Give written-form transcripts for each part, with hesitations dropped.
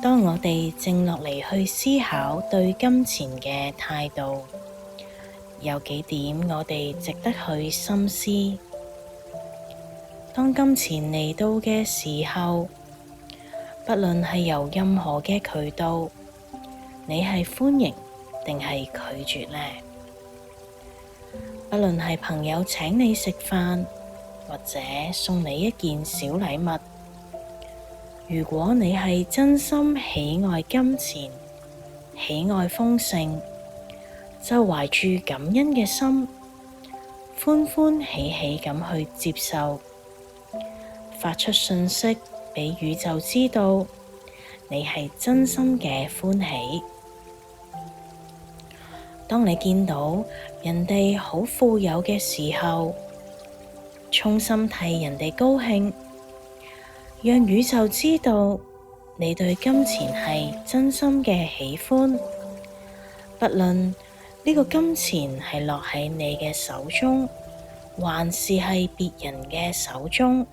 當我哋靜落嚟去思考對金錢嘅態度，有幾點我哋值得去深思。當金錢嚟到嘅時候，不論係由任何嘅渠道，你係歡迎定係拒絕呢？不論係朋友請你食飯，或者送你一件小禮物，如果你係真心喜愛金錢、喜愛豐盛，就懷住感恩嘅心，歡歡喜喜咁去接受，發出訊息俾宇宙知道，你係真心嘅歡喜。當你見到人哋好富有嘅時候，衷心替人哋高興，讓宇宙知道你對金錢係真心嘅喜歡。不論呢個金錢係落喺你嘅手中，還是係別人嘅手中，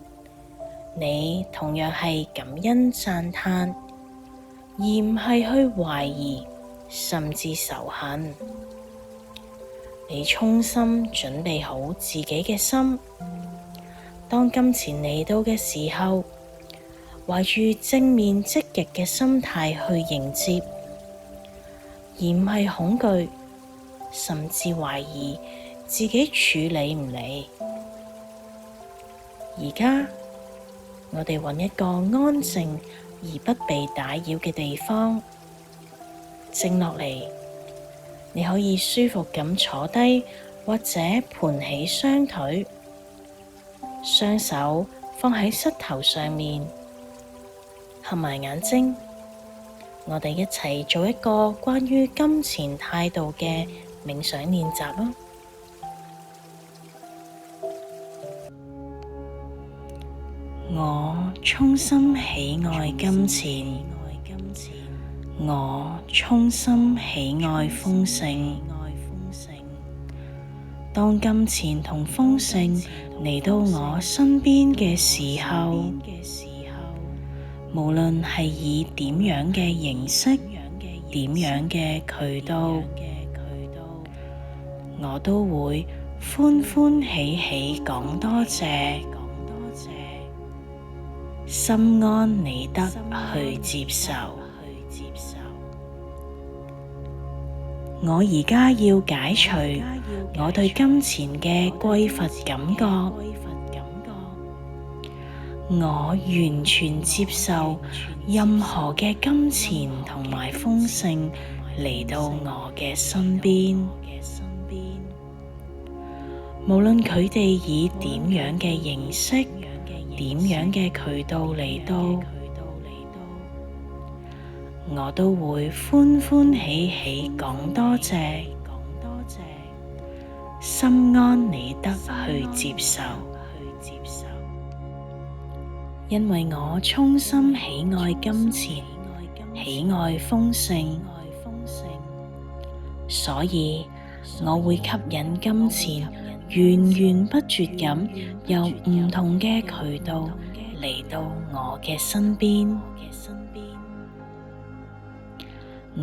你同樣係感恩讚嘆，而唔係去懷疑，甚至仇恨。你衷心準備好自己嘅心，當金錢嚟到嘅時候，懷住正面積極嘅心態去迎接，而唔係恐懼，甚至懷疑自己處理唔嚟。而家我哋揾一個安靜而不被打擾嘅地方，靜落嚟。你可以舒服咁坐低，或者盤起雙腿，雙手放喺膝頭上面，合埋眼睛。我哋一齊做一個關於金錢態度嘅冥想練習啦。我衷心喜愛金錢。我衷心喜愛豐盛。當金錢同豐盛嚟到我身邊嘅時候，無論係以點樣嘅形式、點樣嘅渠道，我都會歡歡喜喜講多謝，心安理得去接受。我而家要解除我對金錢嘅匱乏感覺，我完全接受任何嘅金錢同埋豐盛嚟到我嘅身邊，無論佢哋以點樣嘅形式、點樣嘅渠道嚟到，我都會歡歡喜喜講多謝，心安理得去接受。因為我衷心喜愛金錢，喜愛豐盛，所以我會吸引金錢源源不絕咁由唔同嘅渠道嚟到我嘅身邊。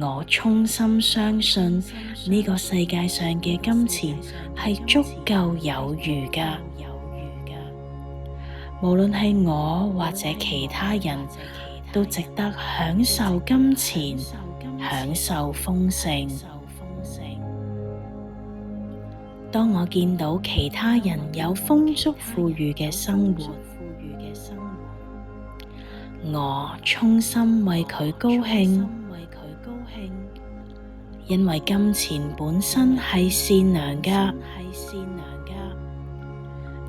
我衷心相信呢個世界上嘅金錢係足夠有餘㗎，無論係我或者其他人都值得享受金錢，享受豐盛。當我見到其他人有豐足富裕嘅生活，我衷心為佢高興。因為金錢本身係善良㗎，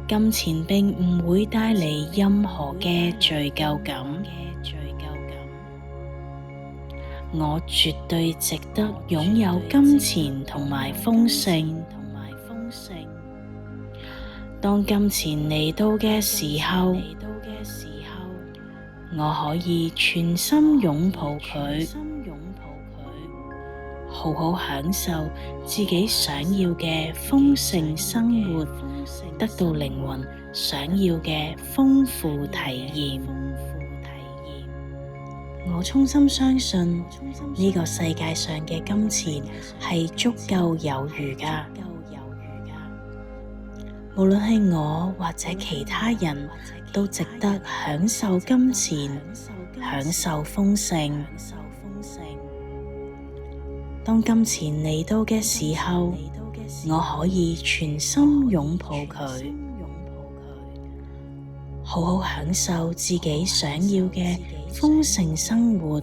金錢並唔會帶嚟任何嘅罪疚感。我絕對值得擁有金錢同埋豐盛。當金錢嚟到嘅時候，我可以全心擁抱佢，好好享受自己想要嘅豐盛生活，得到靈魂想要嘅豐富體驗。我衷心相信呢個世界上嘅金錢係足夠有餘㗎。無論係我或者其他人都值得享受金錢，享受豐盛。當金錢嚟到嘅時候，我可以全心擁抱佢，好好享受自己想要嘅豐盛生活，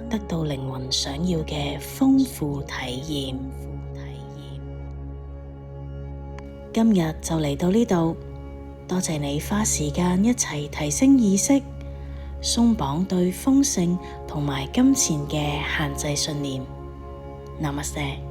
得到靈魂想要嘅豐富體驗。今日就嚟到呢度，多謝你花時間一齊提升意識，鬆綁對豐盛同埋金錢嘅限制信念。Namaste。